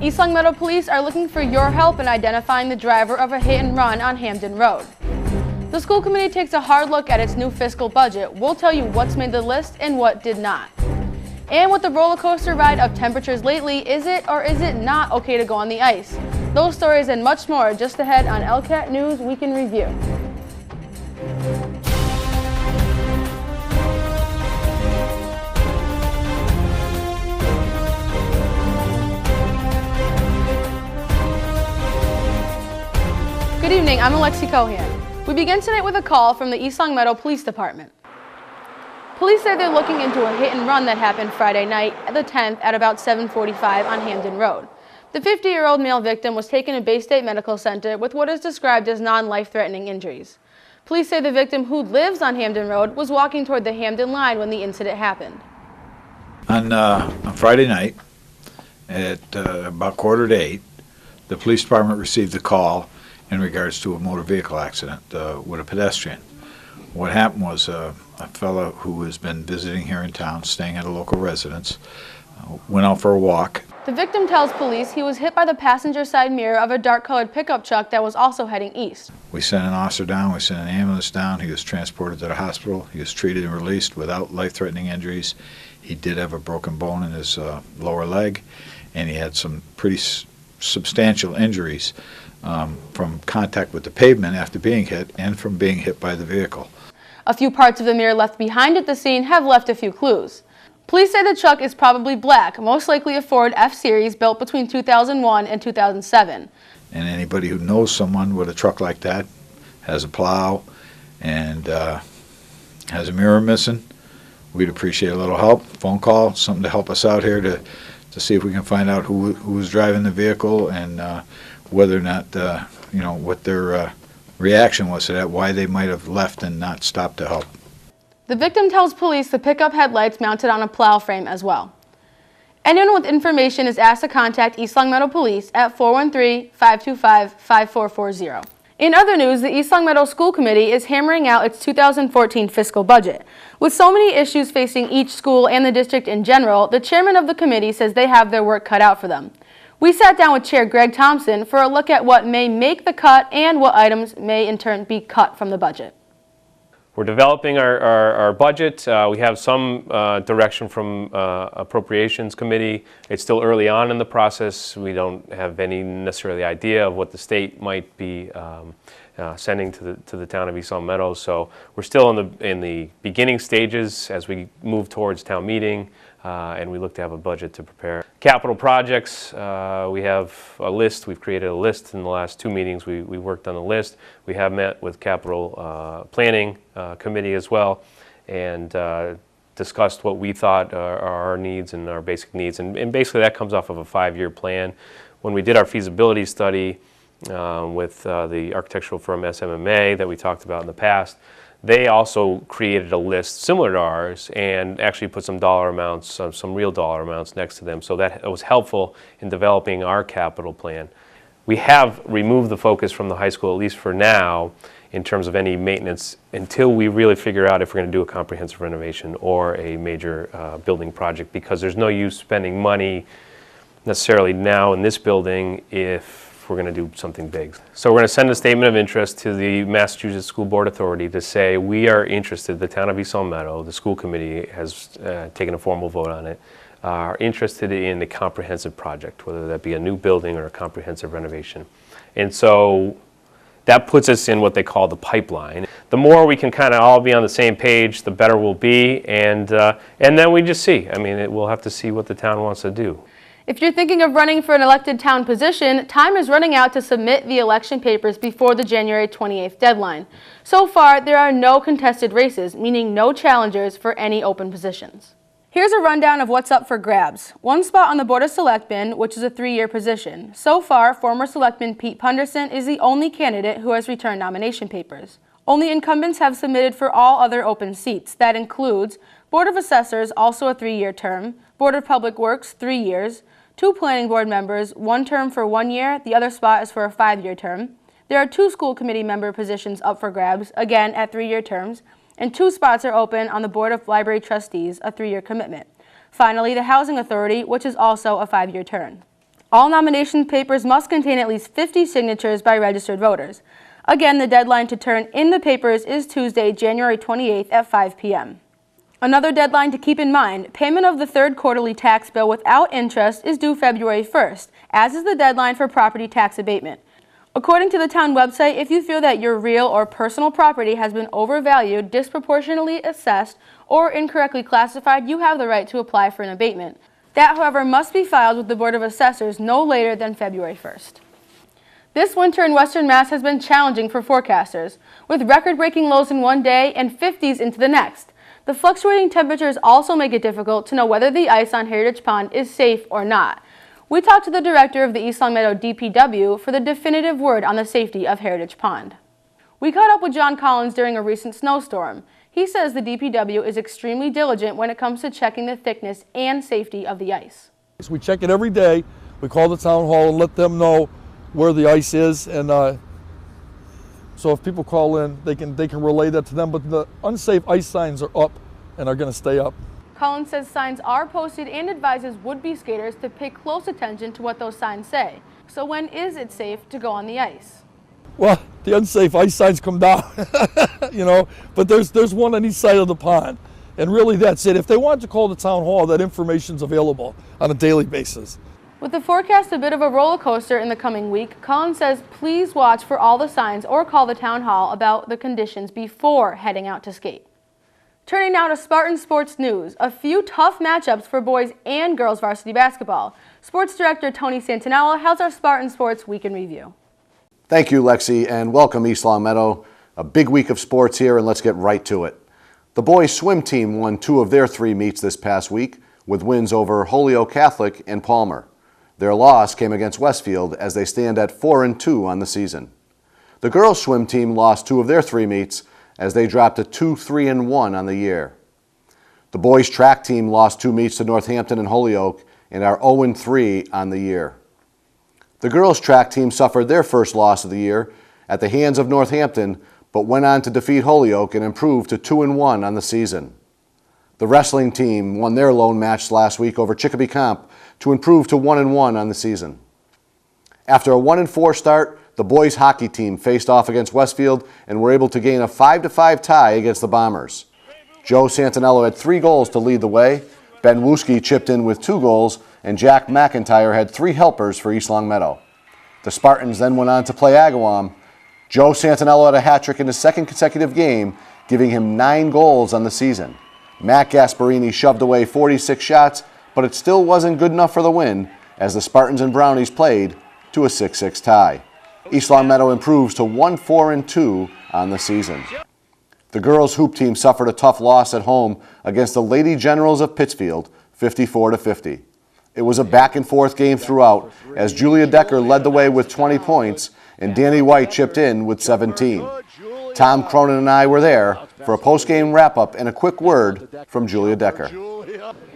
East Longmeadow Police are looking for your help in identifying the driver of a hit and run on Hamden Road. The school committee takes a hard look at its new fiscal budget. We'll tell you what's made the list and what did not. And with the roller coaster ride of temperatures lately, is it or is it not okay to go on the ice? Those stories and much more just ahead on ELCAT News Week in Review. Good evening, I'm Alexi Cohan. We begin tonight with a call from the East Longmeadow Police Department. Police say they're looking into a hit and run that happened Friday night, the 10th, at about 7:45 on Hamden Road. The 50-year-old male victim was taken to Bay State Medical Center with what is described as non-life-threatening injuries. Police say the victim, who lives on Hamden Road, was walking toward the Hamden line when the incident happened. On Friday night at about 7:45, the police department received a call in regards to a motor vehicle accident with a pedestrian. What happened was a fellow who has been visiting here in town, staying at a local residence, went out for a walk. The victim tells police he was hit by the passenger side mirror of a dark-colored pickup truck that was also heading east. We sent an officer down, we sent an ambulance down, he was transported to the hospital, he was treated and released without life-threatening injuries. He did have a broken bone in his lower leg, and he had some pretty substantial injuries from contact with the pavement after being hit and from being hit by the vehicle. A few parts of the mirror left behind at the scene have left a few clues. Police say the truck is probably black, most likely a Ford F-Series built between 2001 and 2007. And anybody who knows someone with a truck like that, has a plow, and has a mirror missing, we'd appreciate a little help, phone call, something to help us out here to see if we can find out who was driving the vehicle and whether or not, what their reaction was to that, why they might have left and not stopped to help. The victim tells police the pickup had lights mounted on a plow frame as well. Anyone with information is asked to contact East Longmeadow Police at 413-525-5440. In other news, the East Longmeadow School Committee is hammering out its 2014 fiscal budget. With so many issues facing each school and the district in general, the chairman of the committee says they have their work cut out for them. We sat down with Chair Greg Thompson for a look at what may make the cut and what items may in turn be cut from the budget. We're developing our budget. We have some direction from Appropriations Committee. It's still early on in the process. We don't have any necessarily idea of what the state might be sending to the town of East Longmeadow. So we're still in the beginning stages as we move towards town meeting. And we look to have a budget to prepare. Capital projects, we have a list. We've created a list in the last 2 meetings. We worked on the list. We have met with Capital Planning Committee as well and discussed what we thought are our needs and our basic needs. And basically that comes off of a 5-year plan. When we did our feasibility study with the architectural firm SMMA that we talked about in the past, they also created a list similar to ours and actually put some dollar amounts, some real dollar amounts next to them. So that was helpful in developing our capital plan. We have removed the focus from the high school, at least for now, in terms of any maintenance until we really figure out if we're going to do a comprehensive renovation or a major building project, because there's no use spending money necessarily now in this building if we're going to do something big. So we're going to send a statement of interest to the Massachusetts School Board Authority to say we are interested, the town of East Longmeadow, the school committee has taken a formal vote on it, are interested in a comprehensive project, whether that be a new building or a comprehensive renovation. And so that puts us in what they call the pipeline. The more we can kind of all be on the same page, the better we'll be, and then we just see. I mean, we'll have to see what the town wants to do. If you're thinking of running for an elected town position, time is running out to submit the election papers before the January 28th deadline. So far, there are no contested races, meaning no challengers for any open positions. Here's a rundown of what's up for grabs. One spot on the Board of Selectmen, which is a 3-year position. So far, former Selectman Pete Punderson is the only candidate who has returned nomination papers. Only incumbents have submitted for all other open seats. That includes Board of Assessors, also a 3-year term, Board of Public Works, 3 years, 2 planning board members, 1 term for 1 year, the other spot is for a 5-year term. There are 2 school committee member positions up for grabs, again at 3-year terms, and 2 spots are open on the Board of Library Trustees, a 3-year commitment. Finally, the Housing Authority, which is also a 5-year term. All nomination papers must contain at least 50 signatures by registered voters. Again, the deadline to turn in the papers is Tuesday, January 28th at 5 p.m. Another deadline to keep in mind, payment of the third quarterly tax bill without interest is due February 1st, as is the deadline for property tax abatement. According to the town website, if you feel that your real or personal property has been overvalued, disproportionately assessed, or incorrectly classified, you have the right to apply for an abatement. That, however, must be filed with the Board of Assessors no later than February 1st. This winter in Western Mass has been challenging for forecasters, with record-breaking lows in one day and 50s into the next. The fluctuating temperatures also make it difficult to know whether the ice on Heritage Pond is safe or not. We talked to the director of the East Long Meadow DPW for the definitive word on the safety of Heritage Pond. We caught up with John Collins during a recent snowstorm. He says the DPW is extremely diligent when it comes to checking the thickness and safety of the ice. We check it every day. We call the town hall and let them know where the ice is, and so if people call in, they can relay that to them. But the unsafe ice signs are up and are going to stay up. Collins says signs are posted and advises would-be skaters to pay close attention to what those signs say. So when is it safe to go on the ice? Well, the unsafe ice signs come down, but there's one on each side of the pond. And really that's it. If they want to call the town hall, that information's available on a daily basis. With the forecast a bit of a roller coaster in the coming week, Collins says please watch for all the signs or call the town hall about the conditions before heading out to skate. Turning now to Spartan sports news, a few tough matchups for boys and girls varsity basketball. Sports Director Tony Santinello has our Spartan Sports Week in Review. Thank you, Lexi, and welcome East Long Meadow. A big week of sports here, and let's get right to it. The boys swim team won 2 of their 3 meets this past week, with wins over Holyoke Catholic and Palmer. Their loss came against Westfield as they stand at 4-2 on the season. The girls swim team lost 2 of their 3 meets as they dropped to 2-3-1 on the year. The boys track team lost 2 meets to Northampton and Holyoke and are 0-3 on the year. The girls track team suffered their first loss of the year at the hands of Northampton, but went on to defeat Holyoke and improved to 2-1 on the season. The wrestling team won their lone match last week over Chicopee Comp to improve to 1-1 on the season. After a 1-4 start, the boys hockey team faced off against Westfield and were able to gain a 5-5 tie against the Bombers. Joe Santinello had 3 goals to lead the way. Ben Wooski chipped in with 2 goals, and Jack McIntyre had 3 helpers for East Long Meadow. The Spartans then went on to play Agawam. Joe Santinello had a hat trick in his 2nd consecutive game, giving him 9 goals on the season. Matt Gasparini shoved away 46 shots, but it still wasn't good enough for the win as the Spartans and Brownies played to a 6-6 tie. East Long Meadow improves to 1-4-2 on the season. The girls' hoop team suffered a tough loss at home against the Lady Generals of Pittsfield, 54-50. It was a back-and-forth game throughout as Julia Decker led the way with 20 points and Danny White chipped in with 17. Tom Cronin and I were there for a post-game wrap-up and a quick word from Julia Decker.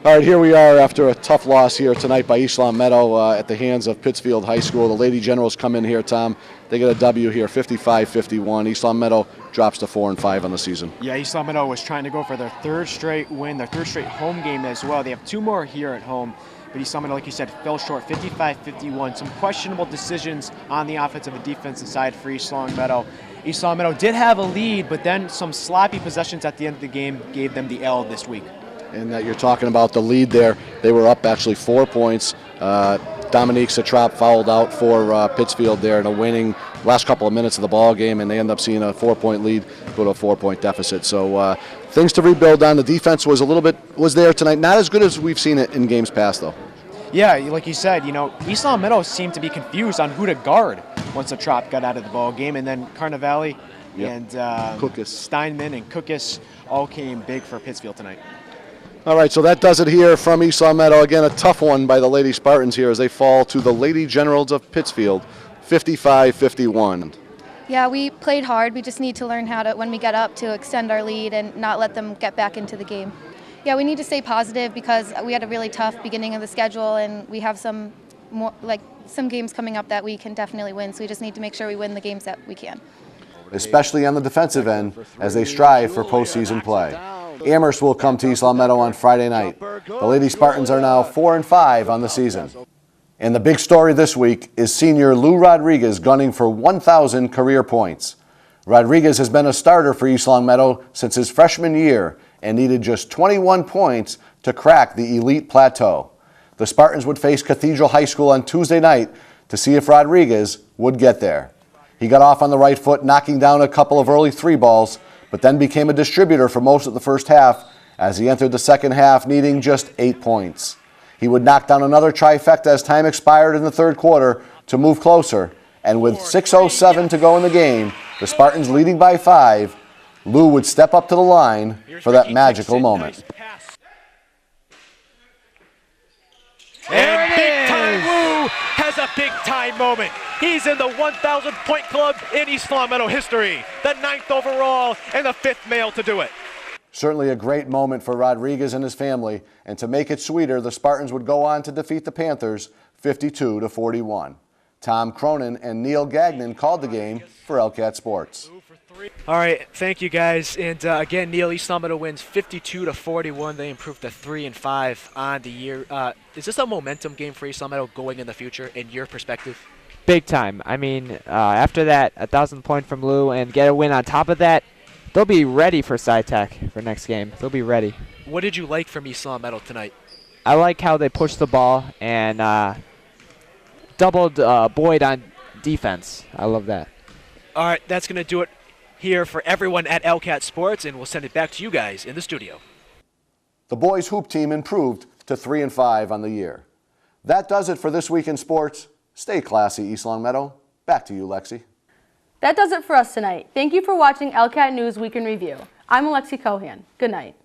All right, here we are after a tough loss here tonight by East Long Meadow at the hands of Pittsfield High School. The Lady Generals come in here, Tom. They get a W here, 55-51. East Long Meadow drops to 4-5 on the season. Yeah, East Long Meadow was trying to go for their 3rd straight win, their 3rd straight home game as well. They have 2 more here at home. But East Long Meadow, like you said, fell short, 55-51. Some questionable decisions on the offensive and defensive side for East Long Meadow. East Long Meadow did have a lead, but then some sloppy possessions at the end of the game gave them the L this week. And that you're talking about the lead there, they were up actually 4 points. Dominique Satrap fouled out for Pittsfield there in a winning last couple of minutes of the ball game, and they end up seeing a 4-point lead go to a 4-point deficit. So things to rebuild on. The defense was was there tonight. Not as good as we've seen it in games past, though. Yeah, like you said, East Long Meadow seemed to be confused on who to guard once Satrap got out of the ball game, and then Carnevale and Steinman and Cookus all came big for Pittsfield tonight. All right, so that does it here from East Long Meadow. Again, a tough one by the Lady Spartans here as they fall to the Lady Generals of Pittsfield, 55-51. Yeah, we played hard. We just need to learn how to, when we get up, to extend our lead and not let them get back into the game. Yeah, we need to stay positive because we had a really tough beginning of the schedule, and we have some games coming up that we can definitely win. So we just need to make sure we win the games that we can. Especially on the defensive end as they strive for postseason play. Amherst will come to East Long Meadow on Friday night. The Lady Spartans are now 4-5 on the season. And the big story this week is senior Lou Rodriguez gunning for 1,000 career points. Rodriguez has been a starter for East Longmeadow since his freshman year and needed just 21 points to crack the elite plateau. The Spartans would face Cathedral High School on Tuesday night to see if Rodriguez would get there. He got off on the right foot, knocking down a couple of early three balls, but then became a distributor for most of the first half as he entered the second half needing just 8 points. He would knock down another trifecta as time expired in the third quarter to move closer, and with 6:07 to go in the game, the Spartans leading by 5, Lou would step up to the line for that magical moment. And Big Time Lou has a big time moment. He's in the 1,000 point club in East Longmeadow history, the 9th overall and the 5th male to do it. Certainly a great moment for Rodriguez and his family, and to make it sweeter, the Spartans would go on to defeat the Panthers 52-41. Tom Cronin and Neil Gagnon called the game for ELCAT Sports. All right, thank you guys. And again, Neil, East Longmeadow wins 52-41. They improved to 3-5 on the year. Is this a momentum game for East Longmeadow going in the future, in your perspective? Big time. I mean, after that 1,000 point from Lou and get a win on top of that, they'll be ready for SciTech for next game. They'll be ready. What did you like from East Longmeadow tonight? I like how they pushed the ball and doubled Boyd on defense. I love that. All right, that's going to do it here for everyone at ELCAT Sports, and we'll send it back to you guys in the studio. The boys' hoop team improved to 3-5 on the year. That does it for this week in sports. Stay classy, East Longmeadow. Back to you, Lexi. That does it for us tonight. Thank you for watching ELCAT News Week in Review. I'm Alexi Cohan. Good night.